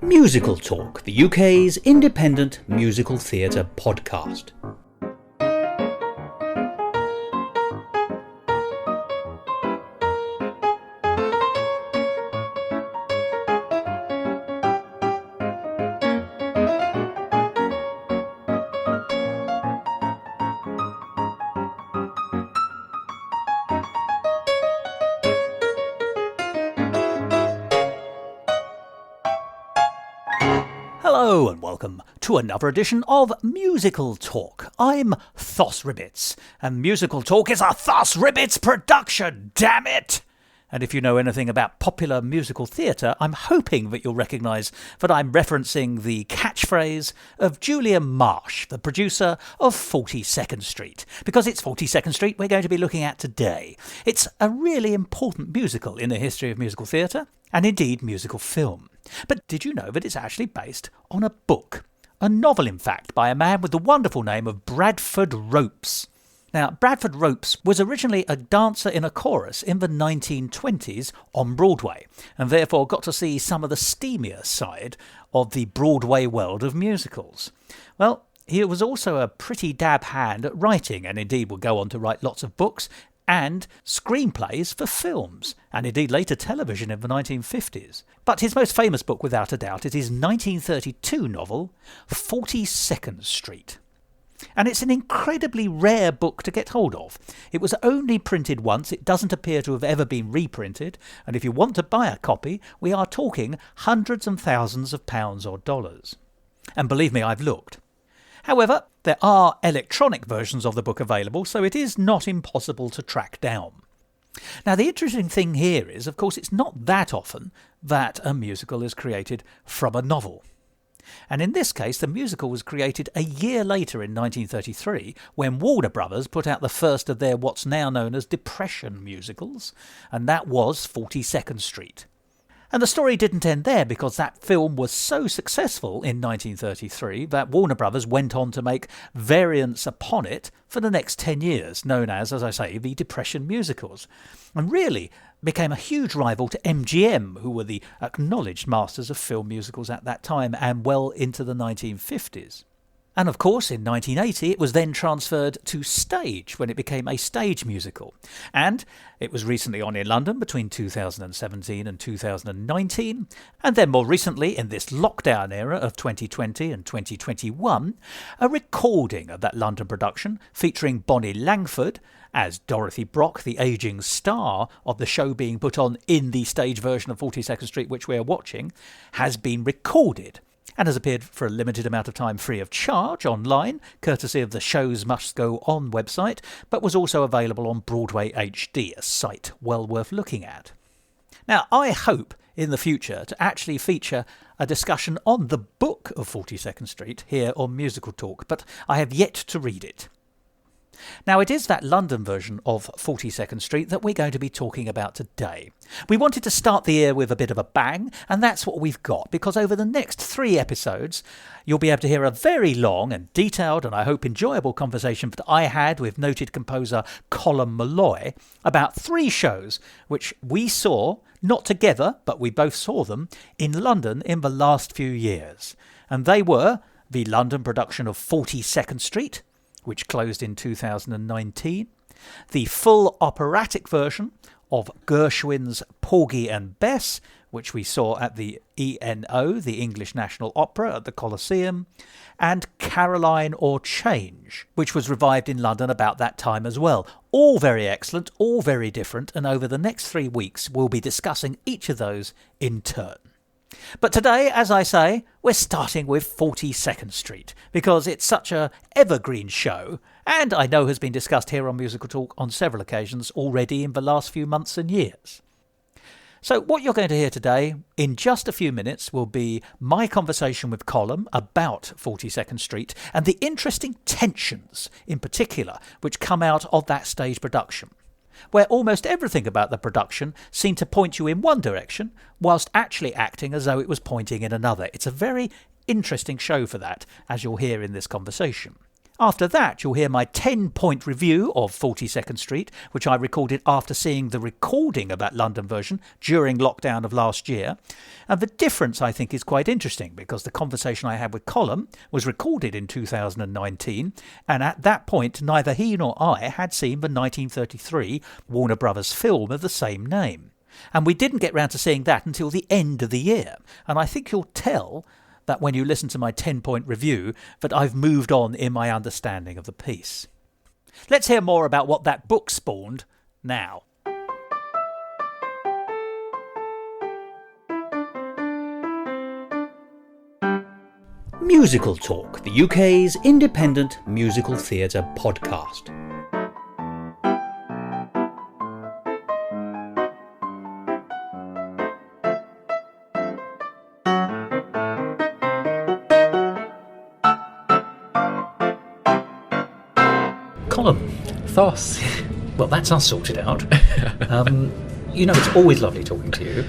Musical Talk, the UK's independent musical theatre podcast. Hello and welcome to another edition of Musical Talk. I'm Thos Ribbits, and Musical Talk is a Thos Ribbits production, damn it! And if you know anything about popular musical theatre, I'm hoping that you'll recognise that I'm referencing the catchphrase of Julia Marsh, the producer of 42nd Street, because it's 42nd Street we're going to be looking at today. It's a really important musical in the history of musical theatre, and indeed musical film. But did you know that it's actually based on a book? A novel, in fact, by a man with the wonderful name of Bradford Ropes. Now, Bradford Ropes was originally a dancer in a chorus in the 1920s on Broadway, and therefore got to see some of the steamier side of the Broadway world of musicals. Well, he was also a pretty dab hand at writing, and indeed would go on to write lots of books and screenplays for films, and indeed later television in the 1950s. But his most famous book, without a doubt, is his 1932 novel, 42nd Street. And it's an incredibly rare book to get hold of. It was only printed once, it doesn't appear to have ever been reprinted, and if you want to buy a copy, we are talking hundreds and thousands of pounds or dollars. And believe me, I've looked. However, there are electronic versions of the book available, so it is not impossible to track down. Now, the interesting thing here is, of course, it's not that often that a musical is created from a novel. And in this case, the musical was created a year later in 1933, when Warner Brothers put out the first of their what's now known as Depression musicals, and that was 42nd Street. And the story didn't end there, because that film was so successful in 1933 that Warner Brothers went on to make variants upon it for the next 10 years, known as I say, the Depression musicals, and really became a huge rival to MGM, who were the acknowledged masters of film musicals at that time and well into the 1950s. And of course, in 1980, it was then transferred to stage when it became a stage musical. And it was recently on in London between 2017 and 2019. And then more recently, in this lockdown era of 2020 and 2021, a recording of that London production featuring Bonnie Langford as Dorothy Brock, the ageing star of the show being put on in the stage version of 42nd Street, which we're watching, has been recorded and has appeared for a limited amount of time free of charge online, courtesy of the Shows Must Go On website, but was also available on Broadway HD, a site well worth looking at. Now, I hope in the future to actually feature a discussion on the book of 42nd Street here on Musical Talk, but I have yet to read it. Now, it is that London version of 42nd Street that we're going to be talking about today. We wanted to start the year with a bit of a bang, and that's what we've got, because over the next 3 episodes, you'll be able to hear a very long and detailed and I hope enjoyable conversation that I had with noted composer Colm Malloy about 3 shows which we saw, not together, but we both saw them, in London in the last few years. And they were the London production of 42nd Street, which closed in 2019, the full operatic version of Gershwin's Porgy and Bess, which we saw at the ENO, the English National Opera at the Coliseum, and Caroline or Change, which was revived in London about that time as well. All very excellent, all very different, and over the next 3 weeks we'll be discussing each of those in turn. But today, as I say, we're starting with 42nd Street, because it's such a evergreen show, and I know has been discussed here on Musical Talk on several occasions already in the last few months and years. So what you're going to hear today, in just a few minutes, will be my conversation with Colm about 42nd Street, and the interesting tensions, in particular, which come out of that stage production, where almost everything about the production seemed to point you in one direction, whilst actually acting as though it was pointing in another. It's a very interesting show for that, as you'll hear in this conversation. After that, you'll hear my 10-point review of 42nd Street, which I recorded after seeing the recording of that London version during lockdown of last year. And the difference, I think, is quite interesting because the conversation I had with Colm was recorded in 2019, and at that point, neither he nor I had seen the 1933 Warner Brothers film of the same name. And we didn't get round to seeing that until the end of the year. And I think you'll tell that when you listen to my 10-point review that I've moved on in my understanding of the piece. Let's hear more about what that book spawned now. Musical Talk, the UK's independent musical theatre podcast. Colm. Thos. Well, that's us sorted out. It's always lovely talking to you.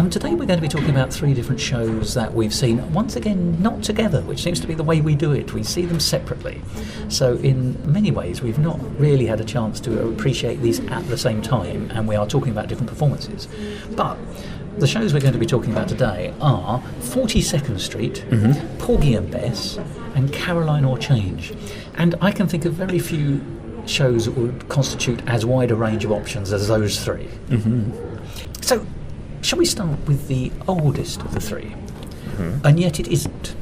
Today we're going to be talking about 3 different shows that we've seen, once again, not together, which seems to be the way we do it. We see them separately. So in many ways, we've not really had a chance to appreciate these at the same time, and we are talking about different performances. But the shows we're going to be talking about today are 42nd Street, Porgy and Bess, and Caroline or Change. And I can think of very few shows that would constitute as wide a range of options as those 3. So, shall we start with the oldest of the 3? And yet it isn't.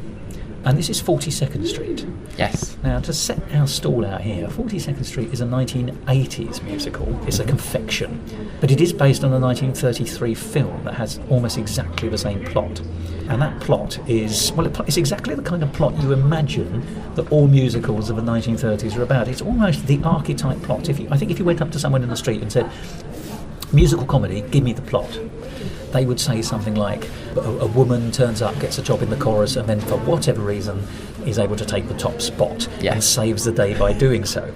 And this is 42nd Street. Yes. Now, to set our stall out here, 42nd Street is a 1980s musical. It's a confection. But it is based on a 1933 film that has almost exactly the same plot. And that plot is, it's exactly the kind of plot you imagine that all musicals of the 1930s are about. It's almost the archetype plot. I think if you went up to someone in the street and said, musical comedy, give me the plot, they would say something like, a woman turns up, gets a job in the chorus, and then for whatever reason is able to take the top spot and saves the day by doing so.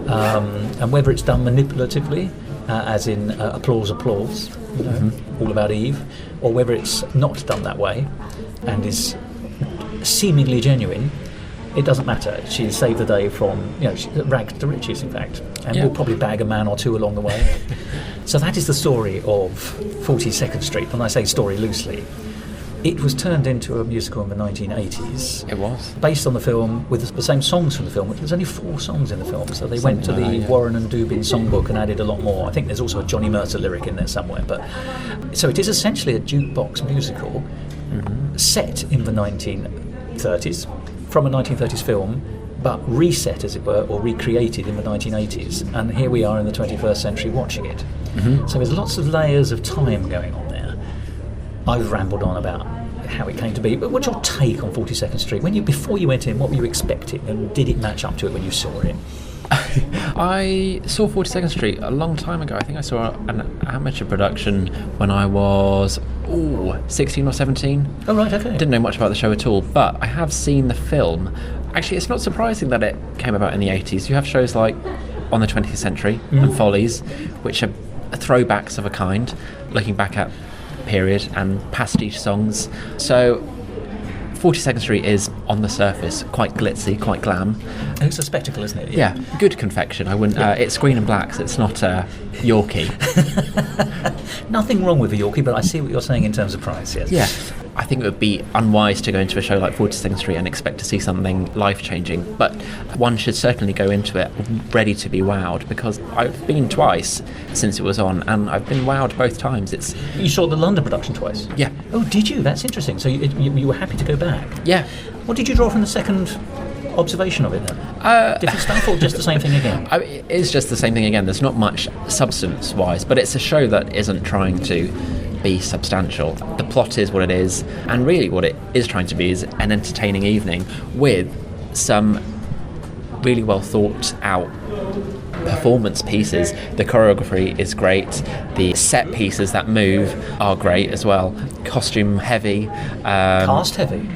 And whether it's done manipulatively, as in applause, all about Eve, or whether it's not done that way and is seemingly genuine, it doesn't matter. She saved the day from, rags to riches, in fact, and will probably bag a man or two along the way. So that is the story of 42nd Street. When I say story loosely, it was turned into a musical in the 1980s. It was. Based on the film, with the same songs from the film. There's only 4 songs in the film, so they went to the Warren and Dubin songbook and added a lot more. I think there's also a Johnny Mercer lyric in there somewhere. So it is essentially a jukebox musical set in the 1930s, from a 1930s film, but reset, as it were, or recreated in the 1980s. And here we are in the 21st century watching it. So there's lots of layers of time going on there. I've rambled on about how it came to be, but what's your take on 42nd Street? Before you went in, what were you expecting, and did it match up to it when you saw it? I saw 42nd Street a long time ago. I think I saw an amateur production when I was 16 or 17. Oh, right, okay. Didn't know much about the show at all, but I have seen the film. Actually, it's not surprising that it came about in the 80s. You have shows like On the 20th Century and Follies, which are throwbacks of a kind, looking back at period and pastiche songs. So 42nd Street is, on the surface, quite glitzy, quite glam. It's a spectacle, isn't it? Yeah, good confection. I wouldn't. It's green and black, so it's not Yorkie. Nothing wrong with a Yorkie, but I see what you're saying in terms of price, yes. Yeah. I think it would be unwise to go into a show like 42nd Street and expect to see something life-changing, but one should certainly go into it ready to be wowed, because I've been twice since it was on, and I've been wowed both times. You saw the London production twice? Yeah. Oh, did you? That's interesting. So you were happy to go back? Yeah. What did you draw from the second observation of it then? Different stuff, or just the same thing again? It is just the same thing again. There's not much substance-wise, but it's a show that isn't trying to be substantial. The plot is what it is, and really what it is trying to be is an entertaining evening with some really well thought out performance pieces. The choreography is great, the set pieces that move are great as well, costume heavy, cast heavy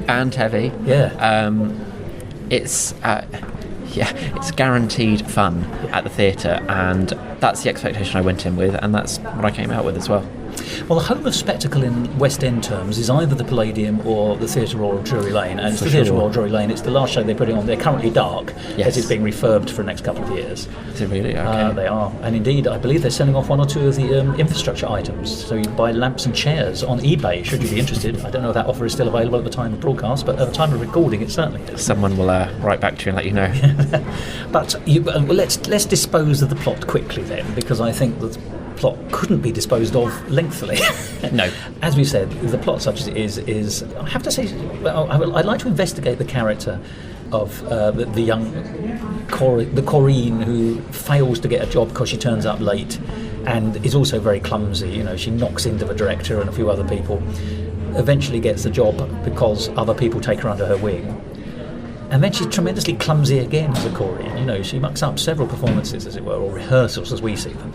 and heavy. It's guaranteed fun at the theatre, and that's the expectation I went in with, and that's what I came out with as well. Well, the home of spectacle in West End terms is either the Palladium or the Theatre Royal Drury Lane. And it's the Theatre Royal Drury Lane. It's the last show they're putting on. They're currently dark, as it's being refurbed for the next couple of years. Is it really? Okay. They are. And indeed, I believe they're selling off one or two of the infrastructure items. So you buy lamps and chairs on eBay, should you be interested. I don't know if that offer is still available at the time of broadcast, but at the time of recording, it certainly is. Someone will write back to you and let you know. But let's dispose of the plot quickly then, because I think the plot couldn't be disposed of lengthily. No. As we said, the plot such as it is I have to say, I'd like to investigate the character of the young Corinne who fails to get a job because she turns up late and is also very clumsy. You know, she knocks into the director and a few other people, eventually gets the job because other people take her under her wing. And then she's tremendously clumsy again as a Corinne. You know, she mucks up several performances, as it were, or rehearsals as we see them.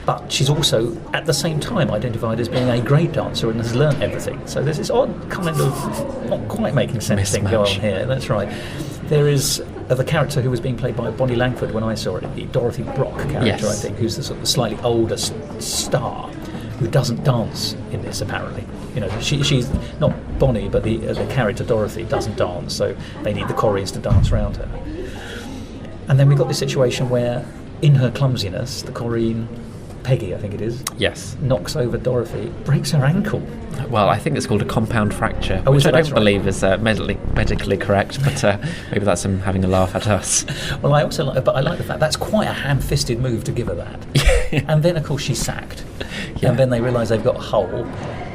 But she's also, at the same time, identified as being a great dancer and has learnt everything. So there's this odd kind of not quite making sense thing going on here. That's right. There is the character who was being played by Bonnie Langford when I saw it, the Dorothy Brock character, I think, who's the sort of slightly older star who doesn't dance in this, apparently. You know, she's not Bonnie, but the character Dorothy doesn't dance, so they need the Corries to dance around her. And then we've got this situation where, in her clumsiness, the Corinne, Peggy, I think it is, knocks over Dorothy, breaks her ankle. Well, I think it's called a compound fracture, which I don't believe is medically correct, but maybe that's them having a laugh at us. Well, I like the fact that's quite a ham-fisted move to give her that. And then, of course, she's sacked. Yeah. And then they realise they've got a hole,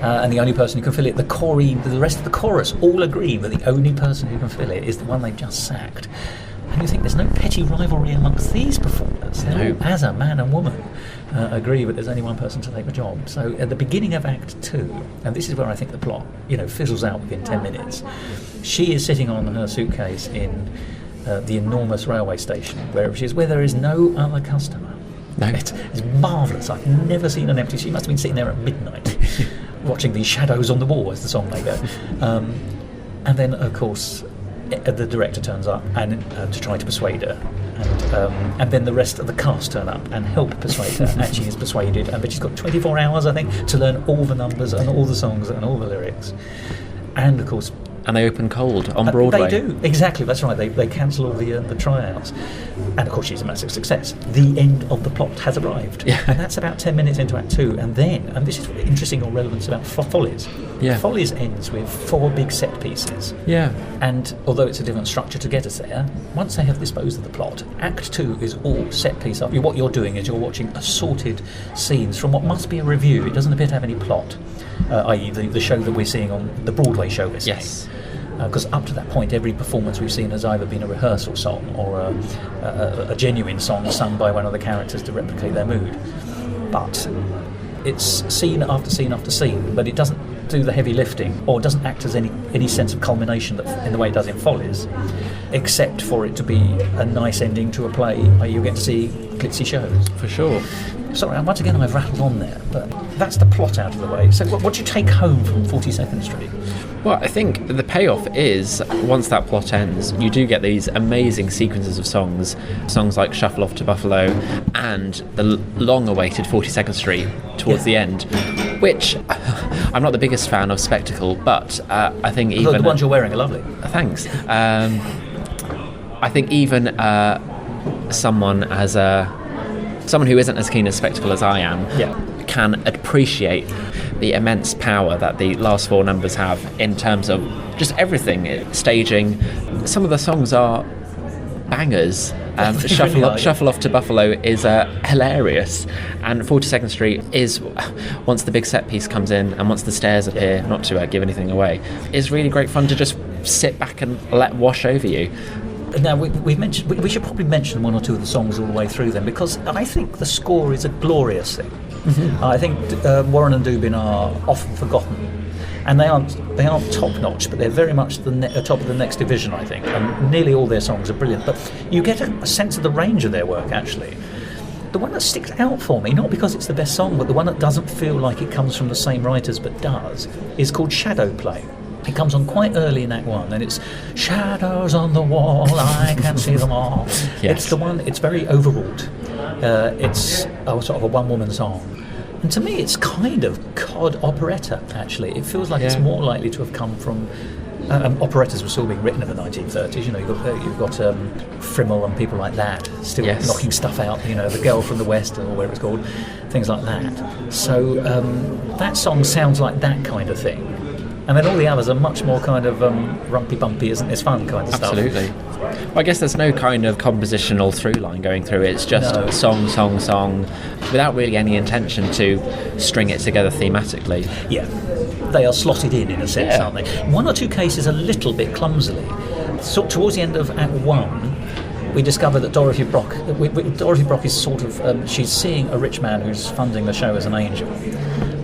and the only person who can fill it, the rest of the chorus all agree that the only person who can fill it is the one they've just sacked. And you think there's no petty rivalry amongst these performers. They all, as a man and woman, agree that there's only one person to take the job. So at the beginning of Act 2, and this is where I think the plot, fizzles out within 10 minutes, she is sitting on her suitcase in the enormous railway station, where there is no other customer. No. It's marvellous. I've never seen an empty. She must have been sitting there at midnight, watching these shadows on the wall, as the song may go. And then, of course, the director turns up and to try to persuade her, and then the rest of the cast turn up and help persuade her, and she is persuaded. But she's got 24 hours, I think, to learn all the numbers and all the songs and all the lyrics. And of course, and they open cold on Broadway. They do, exactly. That's right. They cancel all the tryouts, and of course she's a massive success. The end of the plot has arrived, and that's about 10 minutes into Act 2. And this is really interesting or relevance about Follies. Yeah. Follies ends with 4 big set pieces. Yeah. And although it's a different structure to get us there, once they have disposed of the plot, Act 2 is all set piece up. What you're doing is you're watching assorted scenes from what must be a revue. It doesn't appear to have any plot, i.e. the show that we're seeing on the Broadway show we're seeing. Yes. Because up to that point, every performance we've seen has either been a rehearsal song or a genuine song sung by one of the characters to replicate their mood. But it's scene after scene after scene, but it doesn't do the heavy lifting or doesn't act as any sense of culmination in the way it does in Follies, except for it to be a nice ending to a play where you get to see glitzy shows. For sure. Sorry, once again I've rattled on there, but that's the plot out of the way. So what do you take home from 42nd Street? Well, I think the payoff is, once that plot ends, you do get these amazing sequences of songs like Shuffle Off to Buffalo and the long-awaited 42nd Street towards the end, which I'm not the biggest fan of spectacle, but I think even... The ones you're wearing are lovely. Thanks. I think even someone who isn't as keen as spectacle as I am can appreciate the immense power that the last 4 numbers have in terms of just everything. Staging. Some of the songs are bangers. Shuffle Off to Buffalo is hilarious, and 42nd Street is, once the big set piece comes in and once the stairs appear, not to give anything away, is really great fun to just sit back and let wash over you. Now, we should probably mention 1 or 2 of the songs all the way through them, because I think the score is a glorious thing. Mm-hmm. I think Warren and Dubin are often forgotten, and they aren't top notch, but they're very much the top of the next division, I think. And nearly all their songs are brilliant, but you get a sense of the range of their work. Actually, the one that sticks out for me, not because it's the best song, but the one that doesn't feel like it comes from the same writers but does, is called Shadow Play. It comes on quite early in Act 1, and it's shadows on the wall, I can see them all. Yes. It's the one, it's very overwrought. It's sort of a one-woman song. And to me, it's kind of cod operetta, actually. It feels like it's more likely to have come from... operettas were still being written in the 1930s. You know, you've got Frimmel and people like that still knocking stuff out. You know, The Girl from the West, or whatever it's called, things like that. So that song sounds like that kind of thing. And then all the others are much more kind of rumpy bumpy, isn't this fun kind of stuff. Absolutely. Well, I guess there's no kind of compositional through line going through it. It's just song, song, song, without really any intention to string it together thematically. Yeah. They are slotted in a sense, aren't they? One or two cases a little bit clumsily. So towards the end of Act 1, we discover that Dorothy Brock is sort of... she's seeing a rich man who's funding the show as an angel.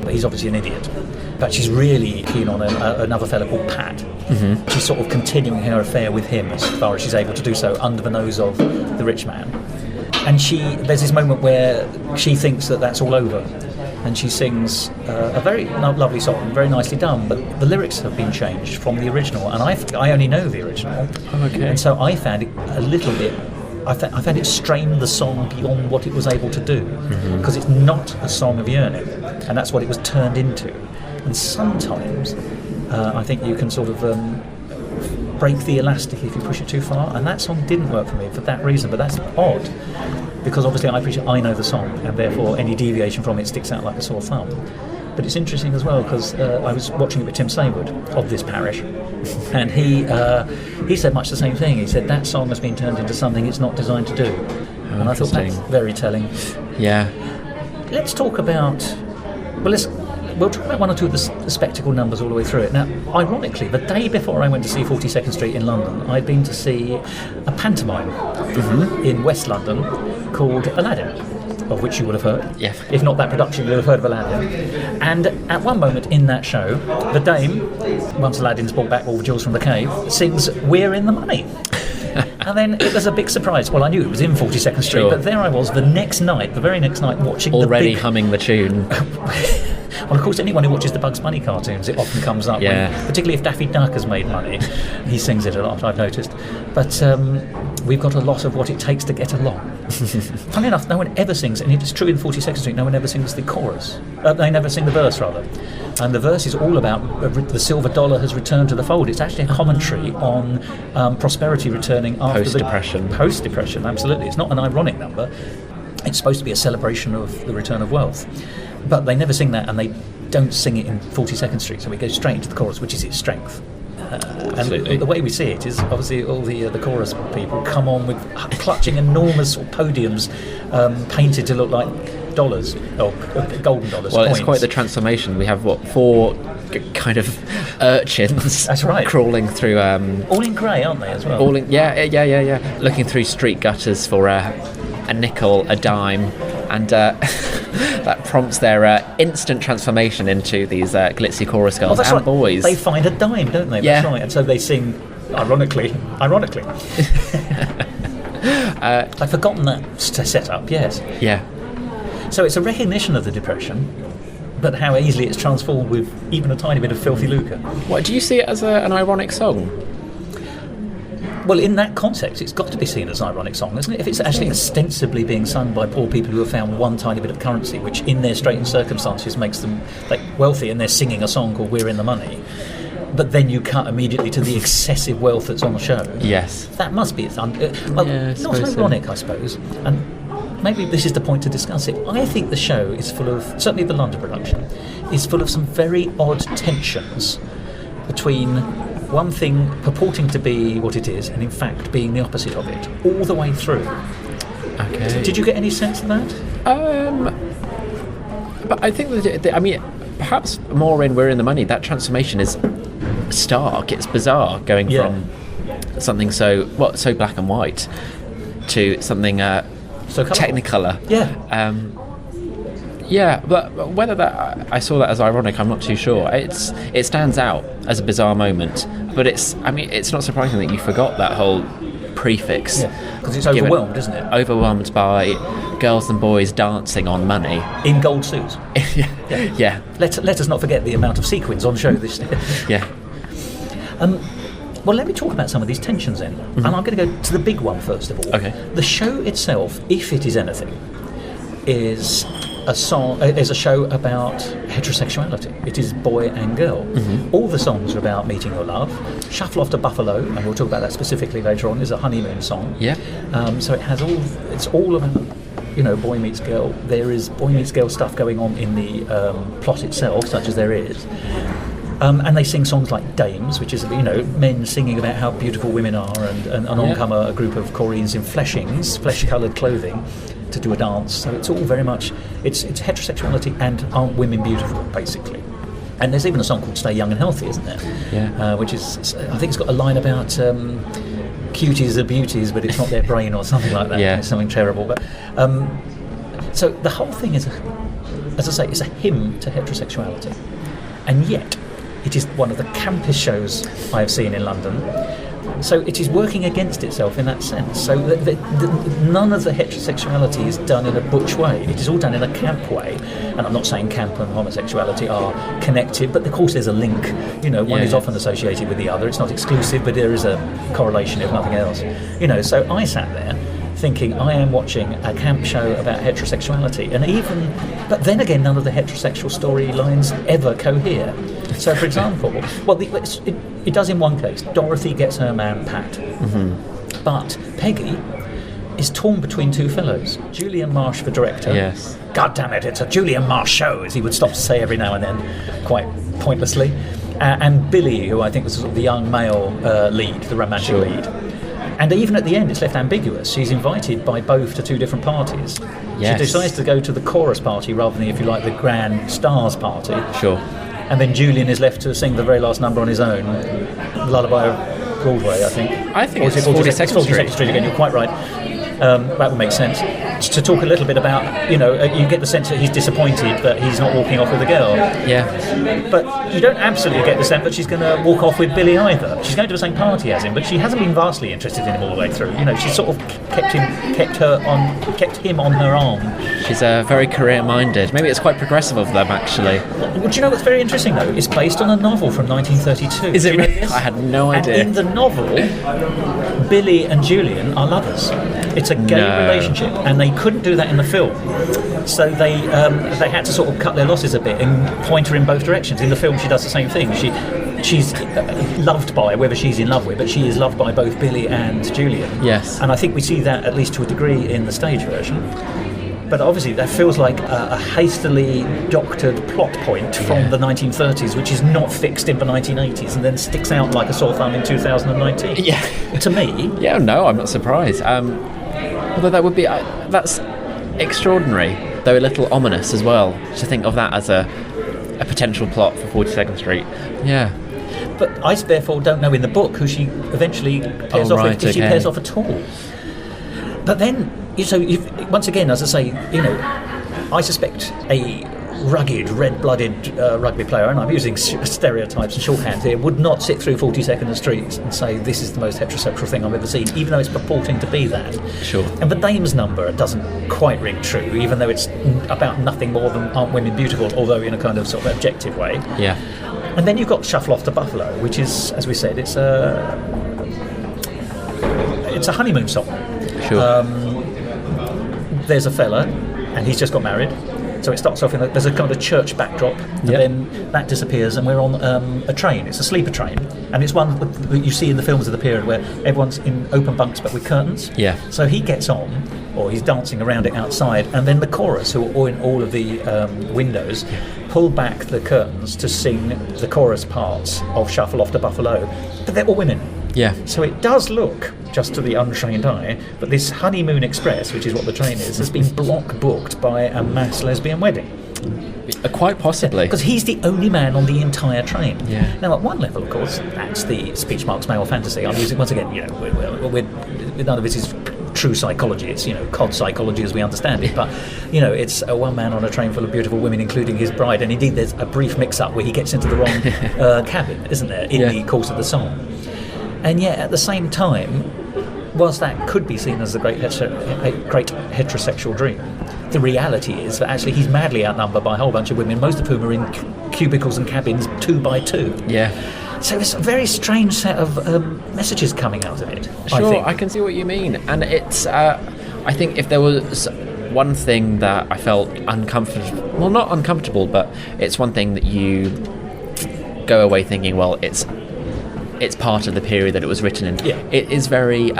But he's obviously an idiot. But she's really keen on another fellow called Pat. Mm-hmm. She's sort of continuing her affair with him as far as she's able to do so under the nose of the rich man. And there's this moment where she thinks that that's all over. And she sings a very lovely song, very nicely done, but the lyrics have been changed from the original, and I only know the original. Oh, okay. And so I found it a little bit... I found it strained the song beyond what it was able to do, because it's not a song of yearning, and that's what it was turned into. And sometimes I think you can sort of break the elastic if you push it too far, and that song didn't work for me for that reason, but that's odd. Because obviously I know the song, and therefore any deviation from it sticks out like a sore thumb. But it's interesting as well, because I was watching it with Tim Saywood of this parish, and he said much the same thing. He said that song has been turned into something it's not designed to do. Oh, and I thought that's very telling. Yeah. Let's talk about... We'll talk about one or two of the spectacle numbers all the way through it. Now, ironically, the day before I went to see 42nd Street in London, I'd been to see a pantomime in West London called Aladdin, of which you would have heard. Yeah. If not that production, you would have heard of Aladdin. And at one moment in that show, the dame, once Aladdin's brought back all the jewels from the cave, sings "We're in the Money." And then it was a big surprise. Well, I knew it was in 42nd Street, but there I was the very next night, watching already humming the tune. Well, of course, anyone who watches the Bugs Bunny cartoons, it often comes up. Particularly if Daffy Duck has made money. He sings it a lot, I've noticed. But we've got a lot of what it takes to get along. Funny enough, no one ever sings, and it's true in 42nd Street, no one ever sings the chorus. They never sing the verse, rather. And the verse is all about the silver dollar has returned to the fold. It's actually a commentary on prosperity returning after Post-Depression. Post-Depression, absolutely. It's not an ironic number. It's supposed to be a celebration of the return of wealth. But they never sing that, and they don't sing it in 42nd Street, so we go straight into the chorus, which is its strength. And the way we see it is obviously all the chorus people come on with clutching enormous podiums painted to look like dollars, or golden dollars. Well, coins. It's quite the transformation. We have four kind of urchins. That's right. Crawling through. All in grey, aren't they, as well? All in, yeah. Looking through street gutters for a nickel, a dime, and that prompts their instant transformation into these glitzy chorus girls and boys. They find a dime, don't they? Yeah. That's right. And so they sing, ironically. I've forgotten that set up, yes. Yeah. So it's a recognition of the Depression, but how easily it's transformed with even a tiny bit of filthy lucre. What, do you see it as an ironic song? Well, in that context, it's got to be seen as an ironic song, isn't it? If it's actually ostensibly being sung by poor people who have found one tiny bit of currency, which in their straitened circumstances makes them wealthy, and they're singing a song called "We're in the Money," but then you cut immediately to the excessive wealth that's on the show. Yes. That must be not ironic, I suppose. And maybe this is the point to discuss it. I think the show is full of, certainly the London production, is full of some very odd tensions between one thing purporting to be what it is and in fact being the opposite of it all the way through. Okay. Did you get any sense of that? But I think perhaps more in "We're in the Money," that transformation is stark. It's bizarre, going from something so black and white to something so technicolor. But whether that I saw that as ironic, I'm not too sure. It stands out as a bizarre moment, but it's not surprising that you forgot that whole prefix. Because it's overwhelmed, isn't it? Overwhelmed by girls and boys dancing on money in gold suits. Yeah. Let us not forget the amount of sequins on show this year. Yeah. Well, let me talk about some of these tensions then, and I'm going to go to the big one first of all. Okay. The show itself, if it is anything, is a song is a show about heterosexuality. It is boy and girl. All the songs are about meeting your love. Shuffle Off to Buffalo, and we'll talk about that specifically later on, is a honeymoon song. Yeah. So it's all about, boy meets girl. There is boy meets girl stuff going on in the plot itself, such as there is. And they sing songs like Dames, which is, men singing about how beautiful women are, and on come a group of Coreans in flesh-coloured clothing, to do a dance. So it's all very much, it's heterosexuality and aren't women beautiful, basically. And there's even a song called Stay Young and Healthy, isn't there? Yeah. Which is, I think it's got a line about cuties are beauties, but it's not their brain or something like that. Yeah. It's something terrible. But so the whole thing is, as I say, it's a hymn to heterosexuality. And yet, it is one of the campest shows I have seen in London. So it is working against itself in that sense. So none of the heterosexuality is done in a butch way. It is all done in a camp way. And I'm not saying camp and homosexuality are connected, but of course there's a link. One is often associated with the other. It's not exclusive, but there is a correlation, if nothing else. So I sat there thinking I am watching a camp show about heterosexuality, but then again, none of the heterosexual storylines ever cohere. So, for example, it does in one case. Dorothy gets her man Pat, but Peggy is torn between two fellows. Julian Marsh for director. Yes. God damn it! It's a Julian Marsh show, as he would stop to say every now and then, quite pointlessly. And Billy, who I think was sort of the young male lead, the romantic lead. And even at the end, it's left ambiguous. She's invited by both to two different parties. Yes. She decides to go to the chorus party rather than, if you like, the grand stars party. Sure. And then Julian is left to sing the very last number on his own, Lullaby of Broadway, I think. I think it's 42nd Street again, you're quite right. That would make sense. To talk a little bit about, you get the sense that he's disappointed that he's not walking off with the girl. Yeah. But you don't absolutely get the sense that she's going to walk off with Billy either. She's going to the same party as him, but she hasn't been vastly interested in him all the way through. She's sort of kept him on her arm. She's very career-minded. Maybe it's quite progressive of them, actually. Well, do you know what's very interesting, though? It's based on a novel from 1932. Is it really? I had no idea. And in the novel, Billy and Julian are lovers. It's a gay relationship, and they couldn't do that in the film. So they had to sort of cut their losses a bit and point her in both directions. In the film, she does the same thing. She's loved by, whether she's in love with, but she is loved by both Billy and Julian. Yes. And I think we see that, at least to a degree, in the stage version. But obviously that feels like a hastily doctored plot point from the 1930s, which is not fixed in the 1980s and then sticks out like a sore thumb in 2019. Yeah. To me. Yeah, no, I'm not surprised. Although that would be... that's extraordinary, though a little ominous as well, to think of that as a potential plot for 42nd Street. Yeah. But I therefore don't know in the book who she eventually pairs off with, if she pairs off at all. But then... So, once again, as I say, I suspect a rugged, red-blooded rugby player, and I'm using stereotypes and shorthand here, would not sit through 42nd Street and say, this is the most heterosexual thing I've ever seen, even though it's purporting to be that. Sure. And the Dames number doesn't quite ring true, even though it's about nothing more than aren't women beautiful, although in a kind of sort of objective way. Yeah. And then you've got Shuffle Off to Buffalo, which is, as we said, it's a honeymoon song. Sure. There's a fella, and he's just got married. So it starts off there's a kind of church backdrop, and then that disappears, and we're on a train. It's a sleeper train, and it's one that you see in the films of the period where everyone's in open bunks but with curtains. Yeah. So he gets on, or he's dancing around it outside, and then the chorus, who are all in all of the windows, pull back the curtains to sing the chorus parts of Shuffle Off to Buffalo, but they're all women. Yeah. So it does look, just to the untrained eye, but this Honeymoon Express, which is what the train is, has been block booked by a mass lesbian wedding. Quite possibly. Because he's the only man on the entire train. Yeah. Now, at one level, of course, that's the speech marks male fantasy. I'm using, once again, none of it is true psychology. It's, cod psychology as we understand it. But, it's one man on a train full of beautiful women, including his bride. And indeed, there's a brief mix-up where he gets into the wrong cabin, isn't there, in the course of the song. And yet, at the same time, whilst that could be seen as a great heterosexual dream, the reality is that actually he's madly outnumbered by a whole bunch of women, most of whom are in cubicles and cabins 2 by 2. Yeah. So it's a very strange set of messages coming out of it. Sure, I can see what you mean. And it's, I think if there was one thing that I felt uncomfortable, well, not uncomfortable, but it's one thing that you go away thinking, well, it's part of the period that it was written in. Yeah. It is very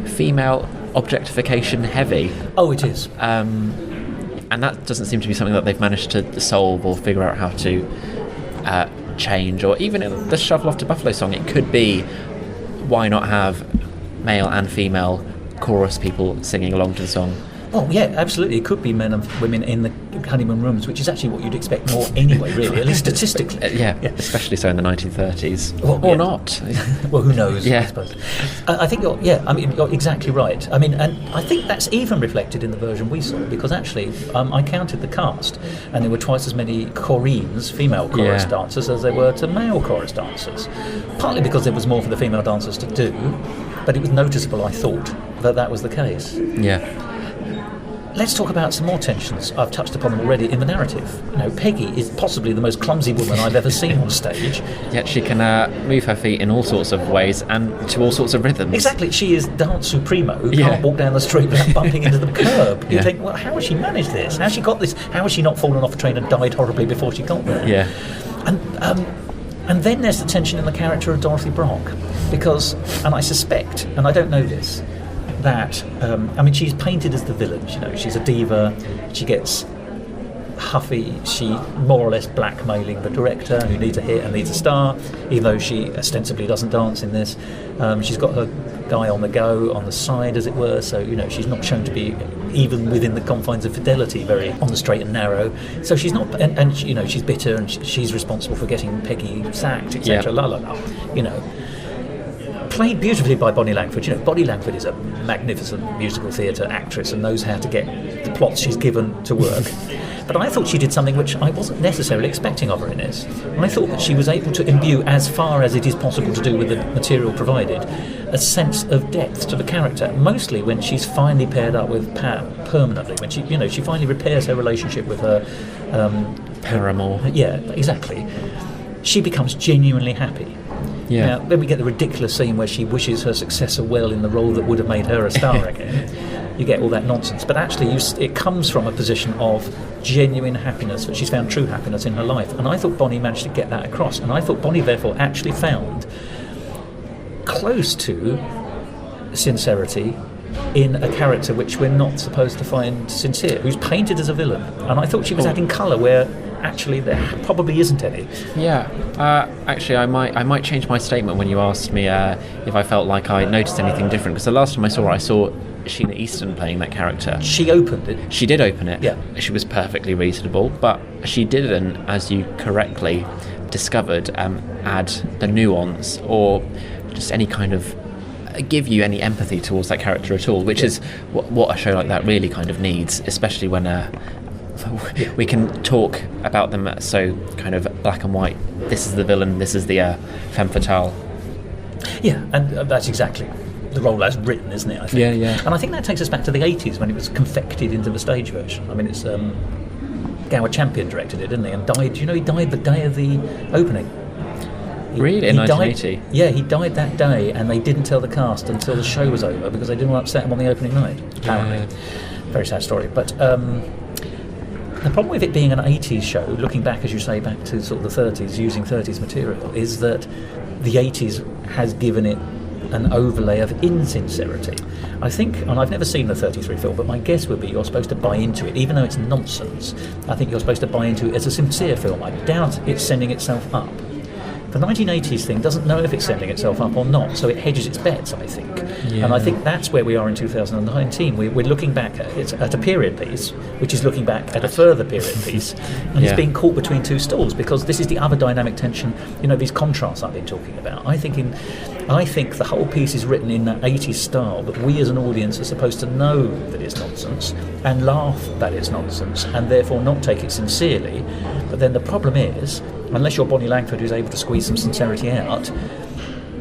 female objectification heavy. Oh, it is. And that doesn't seem to be something that they've managed to solve or figure out how to change. Or even in the Shovel Off to Buffalo song, it could be, why not have male and female chorus people singing along to the song? Oh, yeah, absolutely. It could be men and women in the honeymoon rooms, which is actually what you'd expect more anyway, really, at least statistically. Yeah, especially so in the 1930s. Well, or not. Well, who knows, Yeah. I suppose. I think you're exactly right. I mean, and I think that's even reflected in the version we saw, because actually I counted the cast, and there were twice as many choreens, female chorus dancers, as there were to male chorus dancers. Partly because there was more for the female dancers to do, but it was noticeable, I thought, that was the case. Yeah. Let's talk about some more tensions. I've touched upon them already in the narrative. You know, Peggy is possibly the most clumsy woman I've ever seen on stage. Yet she can move her feet in all sorts of ways and to all sorts of rhythms. Exactly. She is dance supremo who can't walk down the street without bumping into the curb. You think, well, how has she managed this? How has she got this? How has she not fallen off a train and died horribly before she got there? Yeah. And then there's the tension in the character of Dorothy Brock, because, and I suspect, and I don't know this, that she's painted as the villain. You know, she's a diva. She gets huffy. She more or less blackmailing the director, who needs a hit and needs a star, even though she ostensibly doesn't dance in this. She's got her guy on the go, on the side, as it were. So she's not shown to be, even within the confines of fidelity, very on the straight and narrow. So she's not, and she's bitter, and she's responsible for getting Peggy sacked, etc. La la la. Played beautifully by Bonnie Langford. Bonnie Langford is a magnificent musical theatre actress and knows how to get the plots she's given to work. But I thought she did something which I wasn't necessarily expecting of her in this. I thought that she was able to imbue, as far as it is possible to do with the material provided, a sense of depth to the character, mostly when she's finally paired up with Pam permanently, when she finally repairs her relationship with her paramour. Yeah, exactly. She becomes genuinely happy. Yeah. Now, then we get the ridiculous scene where she wishes her successor well in the role that would have made her a star again. You get all that nonsense. But actually, it comes from a position of genuine happiness, that she's found true happiness in her life. And I thought Bonnie managed to get that across. And I thought Bonnie, therefore, actually found close to sincerity in a character which we're not supposed to find sincere, who's painted as a villain. And I thought she was adding colour where actually there probably isn't any. Yeah, actually I might change my statement when you asked me if I felt like I noticed anything different, because the last time I saw Sheena Easton playing that character. She opened it. She did open it. Yeah. She was perfectly reasonable, but she didn't, as you correctly discovered, add the nuance or just any kind of give you any empathy towards that character at all, which is what a show like that really kind of needs, especially when we can talk about them so kind of black and white. This is the villain, this is the femme fatale. Yeah, and that's exactly the role as written, isn't it, I think? Yeah. And I think that takes us back to the 80s when it was confected into the stage version. I mean, it's Gower Champion directed it, didn't he? And died, he died the day of the opening. Really? In 1980? He died that day, and they didn't tell the cast until the show was over because they didn't want to upset him on the opening night, apparently. Yeah. Very sad story. But the problem with it being an 80s show, looking back, as you say, back to sort of the 30s, using 30s material, is that the 80s has given it an overlay of insincerity. I think, and I've never seen the 33 film, but my guess would be you're supposed to buy into it, even though it's nonsense. I think you're supposed to buy into it as a sincere film. I doubt it's sending itself up. The 1980s thing doesn't know if it's sending itself up or not, so it hedges its bets, I think. Yeah. And I think that's where we are in 2019. We're looking back at a period piece, which is looking back at a further period piece, and it's being caught between two stools, because this is the other dynamic tension, these contrasts I've been talking about. I think the whole piece is written in that 80s style, that we as an audience are supposed to know that it's nonsense and laugh that it's nonsense and therefore not take it sincerely. But then the problem is, unless you're Bonnie Langford, who's able to squeeze some sincerity out,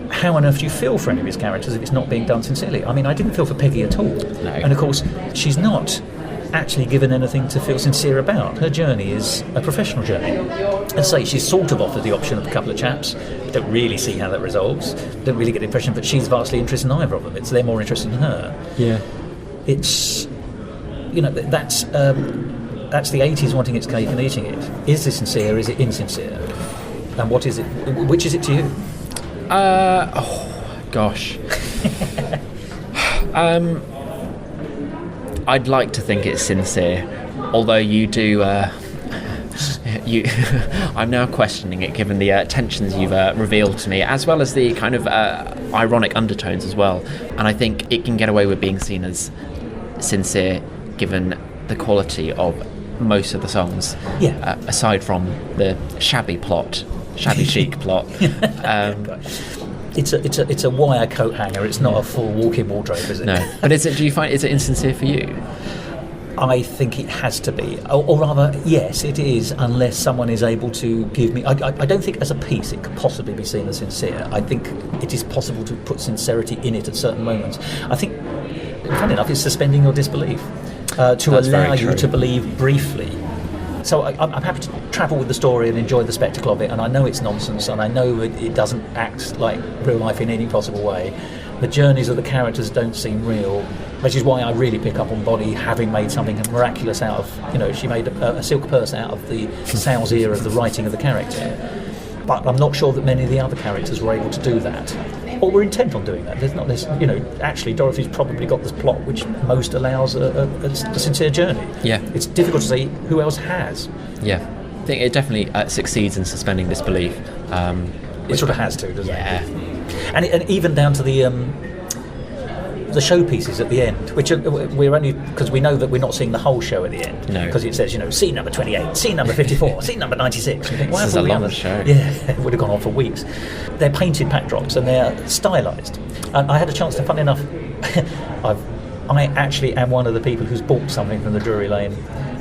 how on earth do you feel for any of his characters if it's not being done sincerely? I mean, I didn't feel for Peggy at all. No. And of course, she's not actually given anything to feel sincere about. Her journey is a professional journey. As I say, she's sort of offered the option of a couple of chaps. Don't really see how that resolves. Don't really get the impression that she's vastly interested in either of them. They're more interested in her. Yeah. it's, that's the 80s wanting its cake and eating it. Is this sincere? Is it insincere? And what is it? Which is it to you? Gosh. I'd like to think it's sincere, although you do. I'm now questioning it, given the tensions you've revealed to me, as well as the kind of ironic undertones as well. And I think it can get away with being seen as sincere, given the quality of most of the songs. Yeah. Aside from the shabby chic plot. It's a wire coat hanger. It's not a full walk-in wardrobe, is it? No. But is it insincere for you? I think it has to be, or rather, yes, it is, unless someone is able to give me. I don't think as a piece it could possibly be seen as sincere. I think it is possible to put sincerity in it at certain moments. I think, funny enough, it's suspending your disbelief to allow you to believe briefly. So I'm happy to travel with the story and enjoy the spectacle of it, and I know it's nonsense, and I know it doesn't act like real life in any possible way. The journeys of the characters don't seem real, which is why I really pick up on Bonnie having made something miraculous out of, she made a silk purse out of the sow's ear of the writing of the character. But I'm not sure that many of the other characters were able to do that, or were intent on doing that. There's not this, actually Dorothy's probably got this plot which most allows a sincere journey. Yeah. It's difficult to see who else has. Yeah. I think it definitely succeeds in suspending disbelief. It sort of has to, doesn't it? Yeah. And even down to the showpieces at the end, which we're only because we know that we're not seeing the whole show at the end. No. Because it says, scene number 28, scene number 54, scene number 96. You think, this is a long show. Yeah, it would have gone on for weeks. They're painted backdrops and they're stylised. And I had a chance to, funny enough, I actually am one of the people who's bought something from the Drury Lane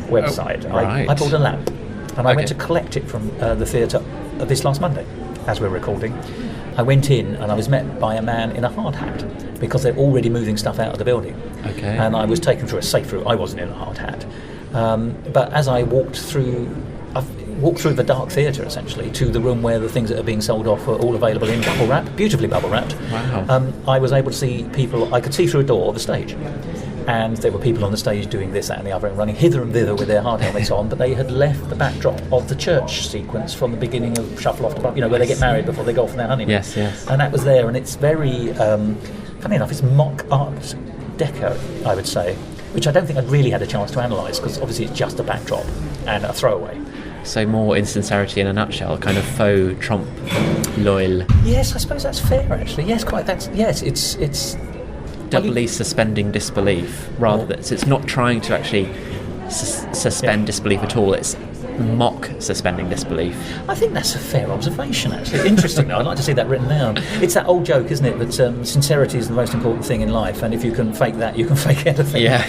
website. Oh, right. I bought a lamp, and I went to collect it from the theatre this last Monday, as we're recording. I went in and I was met by a man in a hard hat because they're already moving stuff out of the building. Okay. And I was taken through a safe route. I wasn't in a hard hat. But as I walked through the dark theatre, essentially, to the room where the things that are being sold off were all available in bubble wrap, beautifully bubble wrapped. Wow. I was able to see people. I could see through a door of the stage. And there were people on the stage doing this, that and the other and running hither and thither with their hard helmets on, but they had left the backdrop of the church sequence from the beginning of Shuffle Off to Bump, where they get married before they go off on their honeymoon. Yes. And that was there, and it's very, funny enough, it's mock art deco, I would say, which I don't think I'd really had a chance to analyse, because obviously it's just a backdrop and a throwaway. So more insincerity in a nutshell, kind of faux trompe l'oeil. Yes, I suppose that's fair, actually. Yes, quite. It's doubly suspending disbelief, rather than it's not trying to actually suspend disbelief at all. It's mock suspending disbelief. I think that's a fair observation, actually. Interesting, though. I'd like to see that written down. It's that old joke, isn't it, that sincerity is the most important thing in life, and if you can fake that, you can fake anything. Yeah.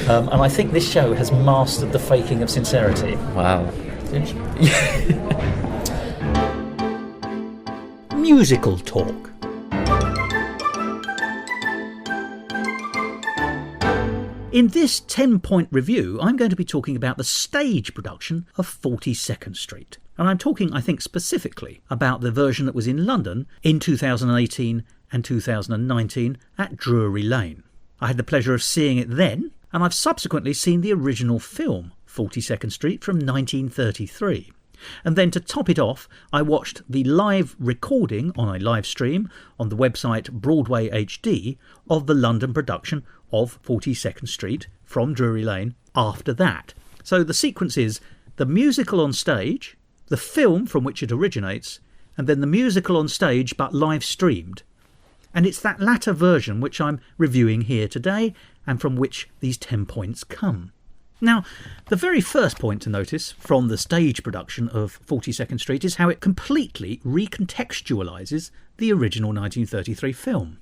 And I think this show has mastered the faking of sincerity. Wow. Musical talk. In this 10-point review, I'm going to be talking about the stage production of 42nd Street. And I'm talking, I think, specifically about the version that was in London in 2018 and 2019 at Drury Lane. I had the pleasure of seeing it then, and I've subsequently seen the original film, 42nd Street, from 1933. And then to top it off, I watched the live recording on a live stream on the website Broadway HD of the London production of 42nd Street from Drury Lane after that. So the sequence is the musical on stage, the film from which it originates, and then the musical on stage but live streamed. And it's that latter version which I'm reviewing here today and from which these 10 points come. Now, the very first point to notice from the stage production of 42nd Street is how it completely recontextualises the original 1933 film.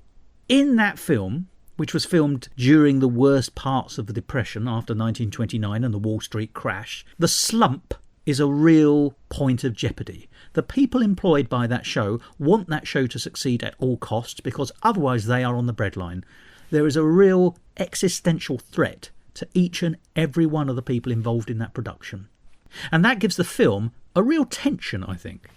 In that film, which was filmed during the worst parts of the Depression after 1929 and the Wall Street crash, the slump is a real point of jeopardy. The people employed by that show want that show to succeed at all costs because otherwise they are on the breadline. There is a real existential threat to each and every one of the people involved in that production. And that gives the film a real tension, I think.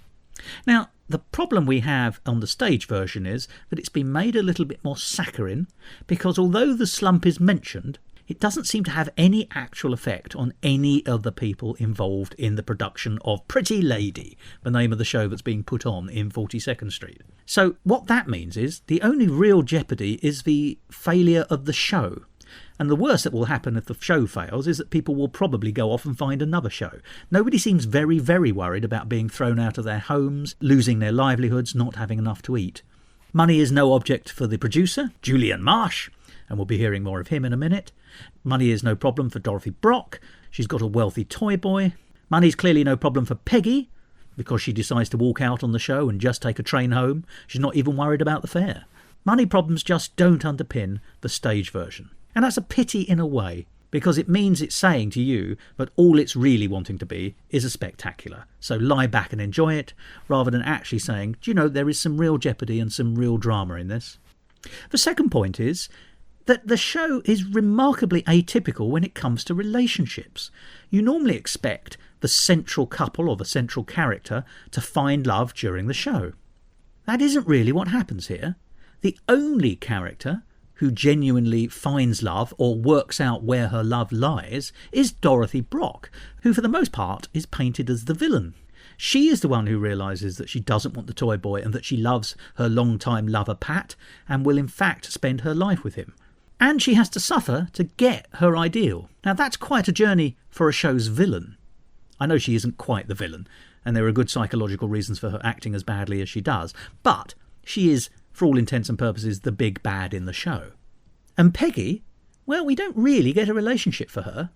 Now, the problem we have on the stage version is that it's been made a little bit more saccharine, because although the slump is mentioned, it doesn't seem to have any actual effect on any of the people involved in the production of Pretty Lady, the name of the show that's being put on in 42nd Street. So what that means is the only real jeopardy is the failure of the show. And the worst that will happen if the show fails is that people will probably go off and find another show. Nobody seems very, very worried about being thrown out of their homes, losing their livelihoods, not having enough to eat. Money is no object for the producer, Julian Marsh, and we'll be hearing more of him in a minute. Money is no problem for Dorothy Brock. She's got a wealthy toy boy. Money's clearly no problem for Peggy, because she decides to walk out on the show and just take a train home. She's not even worried about the fare. Money problems just don't underpin the stage version. And that's a pity in a way, because it means it's saying to you that all it's really wanting to be is a spectacular. So lie back and enjoy it, rather than actually saying, do you know, there is some real jeopardy and some real drama in this. The second point is that the show is remarkably atypical when it comes to relationships. You normally expect the central couple or the central character to find love during the show. That isn't really what happens here. The only character who genuinely finds love or works out where her love lies is Dorothy Brock, who for the most part is painted as the villain. She is the one who realises that she doesn't want the toy boy and that she loves her long-time lover Pat and will in fact spend her life with him. And she has to suffer to get her ideal. Now that's quite a journey for a show's villain. I know she isn't quite the villain, and there are good psychological reasons for her acting as badly as she does, but she is, for all intents and purposes, the big bad in the show. And Peggy, well, we don't really get a relationship for her.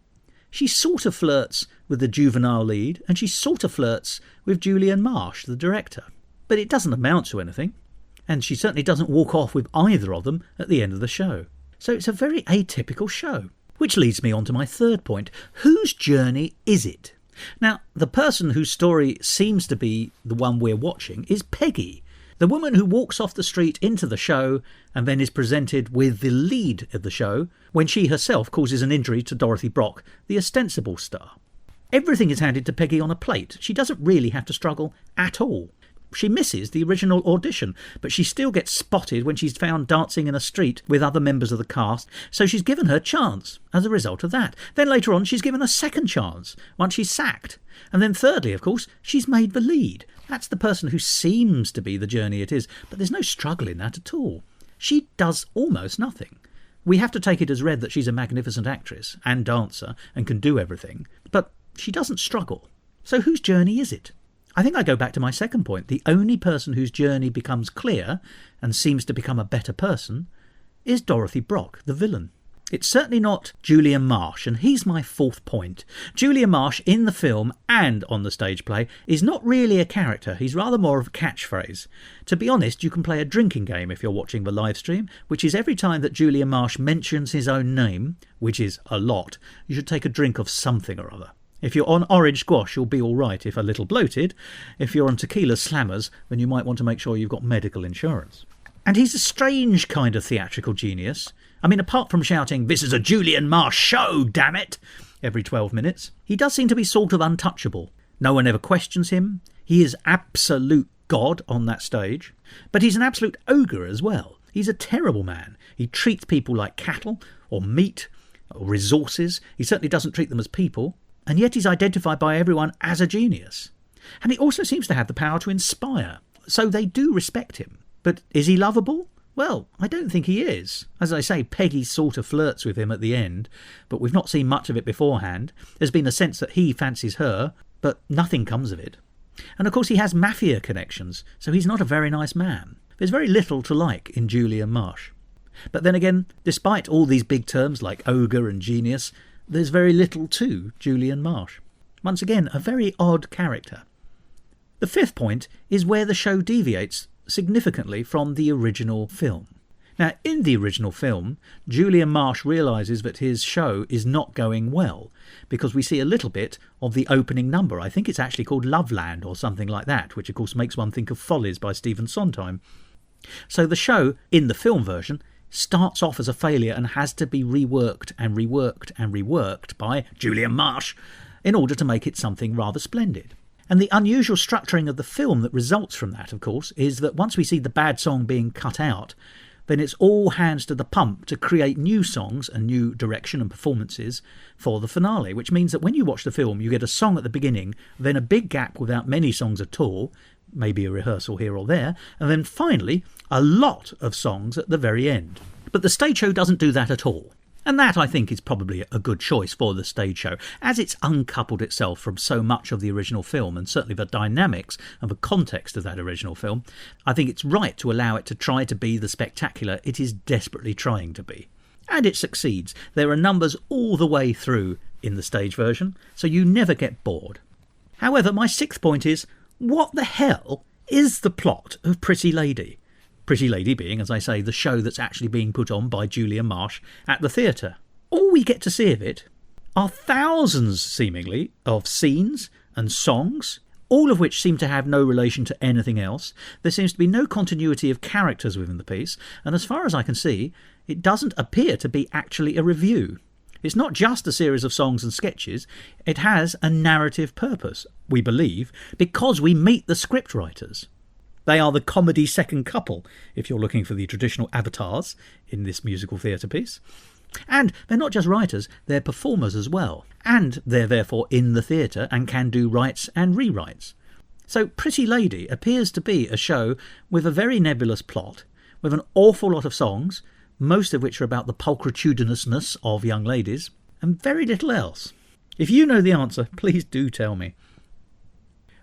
She sort of flirts with the juvenile lead, and she sort of flirts with Julian Marsh, the director. But it doesn't amount to anything, and she certainly doesn't walk off with either of them at the end of the show. So it's a very atypical show. Which leads me on to my third point. Whose journey is it? Now, the person whose story seems to be the one we're watching is Peggy, the woman who walks off the street into the show and then is presented with the lead of the show when she herself causes an injury to Dorothy Brock, the ostensible star. Everything is handed to Peggy on a plate. She doesn't really have to struggle at all. She misses the original audition, but she still gets spotted when she's found dancing in a street with other members of the cast, so she's given her chance as a result of that. Then later on she's given a second chance once she's sacked. And then thirdly, of course, she's made the lead. That's the person who seems to be the journey it is, but there's no struggle in that at all. She does almost nothing. We have to take it as read that she's a magnificent actress and dancer and can do everything, but she doesn't struggle. So whose journey is it? I think I go back to my second point. The only person whose journey becomes clear and seems to become a better person is Dorothy Brock, the villain. It's certainly not Julian Marsh, and he's my fourth point. Julian Marsh in the film and on the stage play is not really a character. He's rather more of a catchphrase. To be honest, you can play a drinking game if you're watching the live stream, which is every time that Julian Marsh mentions his own name, which is a lot, you should take a drink of something or other. If you're on orange squash, you'll be all right if a little bloated. If you're on tequila slammers, then you might want to make sure you've got medical insurance. And he's a strange kind of theatrical genius. I mean, apart from shouting, "This is a Julian Marsh show, damn it!" every 12 minutes, he does seem to be sort of untouchable. No one ever questions him. He is absolute God on that stage. But he's an absolute ogre as well. He's a terrible man. He treats people like cattle or meat or resources. He certainly doesn't treat them as people. And yet he's identified by everyone as a genius. And he also seems to have the power to inspire. So they do respect him. But is he lovable? Well, I don't think he is. As I say, Peggy sort of flirts with him at the end, but we've not seen much of it beforehand. There's been a sense that he fancies her, but nothing comes of it. And of course he has mafia connections, so he's not a very nice man. There's very little to like in Julian Marsh. But then again, despite all these big terms like ogre and genius, there's very little to Julian Marsh. Once again, a very odd character. The fifth point is where the show deviates significantly from the original film. Now, in the original film, Julian Marsh realises that his show is not going well, because we see a little bit of the opening number. I think it's actually called Loveland or something like that, which of course makes one think of Follies by Stephen Sondheim. So the show, in the film version, starts off as a failure and has to be reworked and reworked and reworked by Julian Marsh in order to make it something rather splendid. And the unusual structuring of the film that results from that, of course, is that once we see the bad song being cut out, then it's all hands to the pump to create new songs and new direction and performances for the finale, which means that when you watch the film, you get a song at the beginning, then a big gap without many songs at all, maybe a rehearsal here or there, and then finally a lot of songs at the very end. But the stage show doesn't do that at all. And that, I think, is probably a good choice for the stage show, as it's uncoupled itself from so much of the original film, and certainly the dynamics and the context of that original film. I think it's right to allow it to try to be the spectacular it is desperately trying to be. And it succeeds. There are numbers all the way through in the stage version, so you never get bored. However, my sixth point is, what the hell is the plot of Pretty Lady? Pretty Lady being, as I say, the show that's actually being put on by Julian Marsh at the theatre. All we get to see of it are thousands, seemingly, of scenes and songs, all of which seem to have no relation to anything else. There seems to be no continuity of characters within the piece, and as far as I can see, it doesn't appear to be actually a revue. It's not just a series of songs and sketches, it has a narrative purpose, we believe, because we meet the scriptwriters. They are the comedy second couple, if you're looking for the traditional avatars in this musical theatre piece. And they're not just writers, they're performers as well. And they're therefore in the theatre and can do writes and rewrites. So Pretty Lady appears to be a show with a very nebulous plot, with an awful lot of songs, most of which are about the pulchritudinousness of young ladies, and very little else. If you know the answer, please do tell me.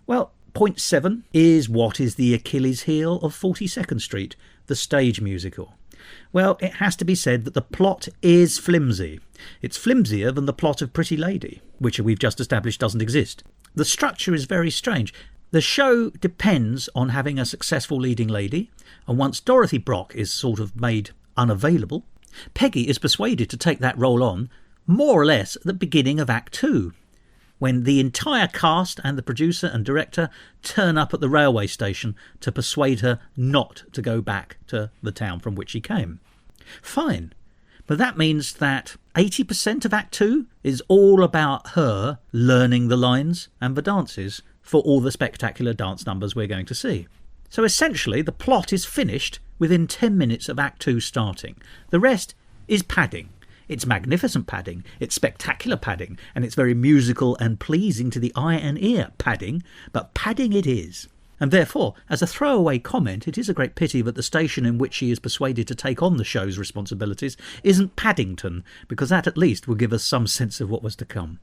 Well, point 7 is what is the Achilles heel of 42nd Street, the stage musical. Well, it has to be said that the plot is flimsy. It's flimsier than the plot of Pretty Lady, which we've just established doesn't exist. The structure is very strange. The show depends on having a successful leading lady, and once Dorothy Brock is sort of made unavailable, Peggy is persuaded to take that role on, more or less at the beginning of Act 2. When the entire cast and the producer and director turn up at the railway station to persuade her not to go back to the town from which she came. Fine, but that means that 80% of Act 2 is all about her learning the lines and the dances for all the spectacular dance numbers we're going to see. So essentially the plot is finished within 10 minutes of Act 2 starting. The rest is padding. It's magnificent padding, it's spectacular padding, and it's very musical and pleasing to the eye and ear padding, but padding it is. And therefore, as a throwaway comment, it is a great pity that the station in which she is persuaded to take on the show's responsibilities isn't Paddington, because that at least will give us some sense of what was to come.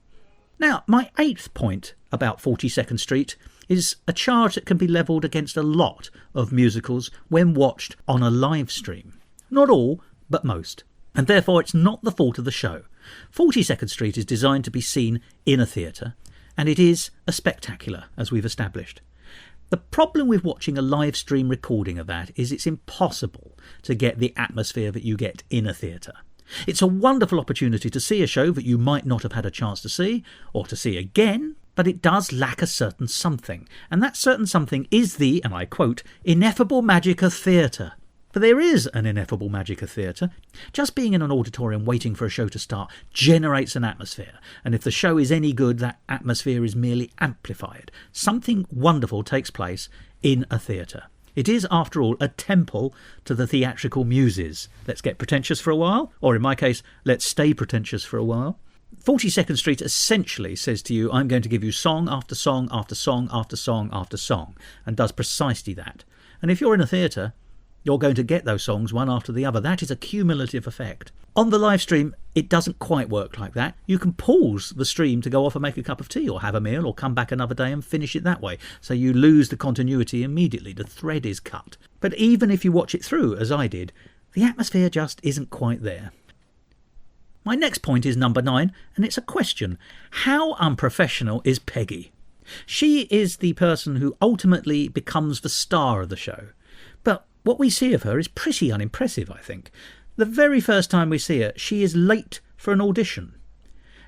Now, my 8th point about 42nd Street is a charge that can be levelled against a lot of musicals when watched on a live stream. Not all, but most. And therefore it's not the fault of the show. 42nd Street is designed to be seen in a theatre, and it is a spectacular, as we've established. The problem with watching a live stream recording of that is it's impossible to get the atmosphere that you get in a theatre. It's a wonderful opportunity to see a show that you might not have had a chance to see, or to see again, but it does lack a certain something, and that certain something is the, and I quote, ineffable magic of theatre. For there is an ineffable magic of theatre. Just being in an auditorium waiting for a show to start generates an atmosphere, and if the show is any good, that atmosphere is merely amplified. Something wonderful takes place in a theatre. It is, after all, a temple to the theatrical muses. Let's get pretentious for a while, or in my case, let's stay pretentious for a while. 42nd Street essentially says to you, I'm going to give you song after song after song after song after song, and does precisely that. And if you're in a theatre, you're going to get those songs one after the other. That is a cumulative effect. On the live stream, it doesn't quite work like that. You can pause the stream to go off and make a cup of tea or have a meal or come back another day and finish it that way. So you lose the continuity immediately. The thread is cut. But even if you watch it through, as I did, the atmosphere just isn't quite there. My next point is number 9, and it's a question. How unprofessional is Peggy? She is the person who ultimately becomes the star of the show. But what we see of her is pretty unimpressive, I think. The very first time we see her, she is late for an audition.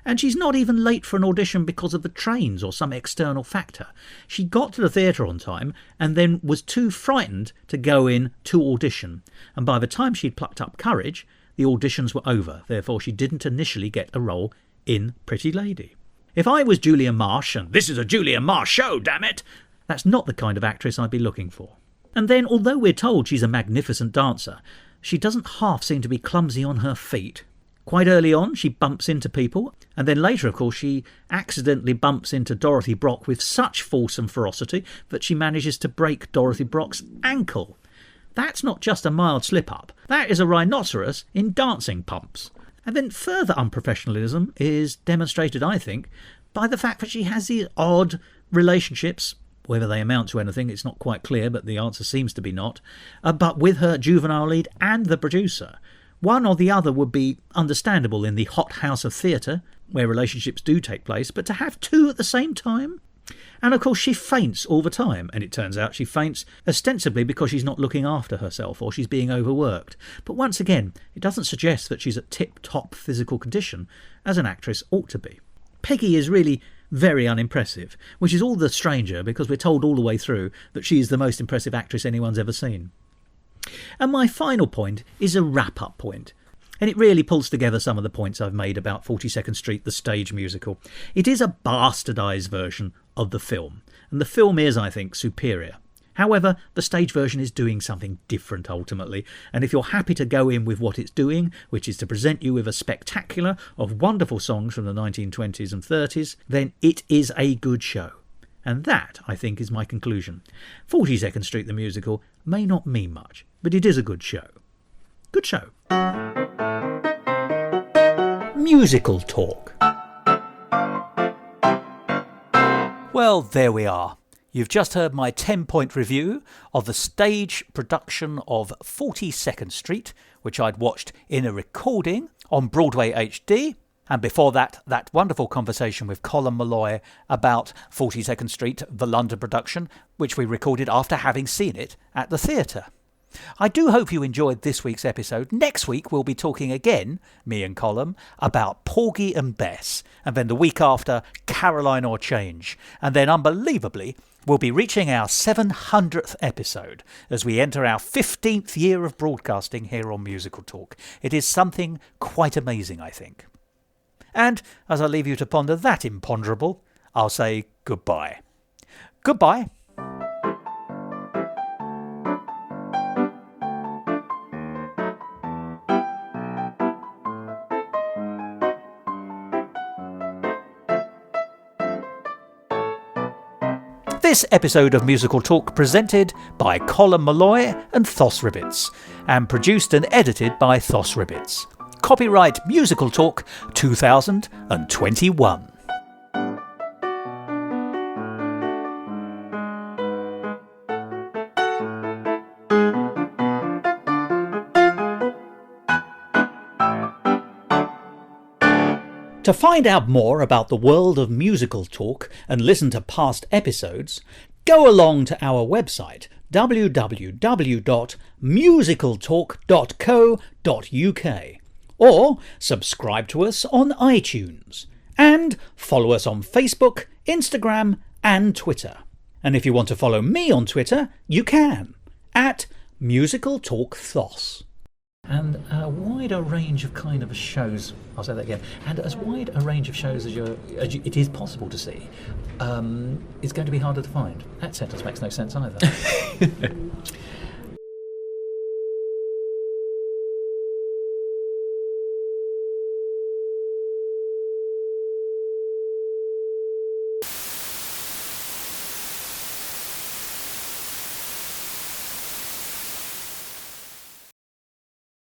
And she's not even late for an audition because of the trains or some external factor. She got to the theatre on time and then was too frightened to go in to audition. And by the time she'd plucked up courage, the auditions were over. Therefore, she didn't initially get a role in Pretty Lady. If I was Julia Marsh, and this is a Julia Marsh show, damn it, that's not the kind of actress I'd be looking for. And then, although we're told she's a magnificent dancer, she doesn't half seem to be clumsy on her feet. Quite early on, she bumps into people, and then later, of course, she accidentally bumps into Dorothy Brock with such force and ferocity that she manages to break Dorothy Brock's ankle. That's not just a mild slip-up. That is a rhinoceros in dancing pumps. And then further unprofessionalism is demonstrated, I think, by the fact that she has these odd relationships. Whether they amount to anything, it's not quite clear, but the answer seems to be not. But with her juvenile lead and the producer. One or the other would be understandable in the hot house of theatre, where relationships do take place, but to have two at the same time? And of course she faints all the time, and it turns out she faints ostensibly because she's not looking after herself or she's being overworked. But once again, it doesn't suggest that she's at tip-top physical condition, as an actress ought to be. Peggy is really very unimpressive, which is all the stranger because we're told all the way through that she is the most impressive actress anyone's ever seen. And my final point is a wrap-up point, and it really pulls together some of the points I've made about 42nd Street, the stage musical. It is a bastardised version of the film, and the film is, I think, superior. However, the stage version is doing something different ultimately, and if you're happy to go in with what it's doing, which is to present you with a spectacular of wonderful songs from the 1920s and 30s, then it is a good show. And that, I think, is my conclusion. 42nd Street the musical may not mean much, but it is a good show. Good show. Musical talk. Well, there we are. You've just heard my 10-point review of the stage production of 42nd Street, which I'd watched in a recording on Broadway HD. And before that, that wonderful conversation with Colm Malloy about 42nd Street, the London production, which we recorded after having seen it at the theatre. I do hope you enjoyed this week's episode. Next week we'll be talking again, me and Colm, about Porgy and Bess, and then the week after, Caroline or Change. And then, unbelievably, we'll be reaching our 700th episode as we enter our 15th year of broadcasting here on Musical Talk. It is something quite amazing, I think. And as I leave you to ponder that imponderable, I'll say goodbye. Goodbye. This episode of Musical Talk presented by Colm Malloy and Thos Ribbits, and produced and edited by Thos Ribbits. Copyright Musical Talk 2021. To find out more about the world of Musical Talk and listen to past episodes, go along to our website www.musicaltalk.co.uk or subscribe to us on iTunes and follow us on Facebook, Instagram and Twitter. And if you want to follow me on Twitter, you can at Musical Talk Thos. And a wider range of kind of shows, I'll say that again, and as wide a range of shows as it is possible to see, is going to be harder to find. That sentence makes no sense either.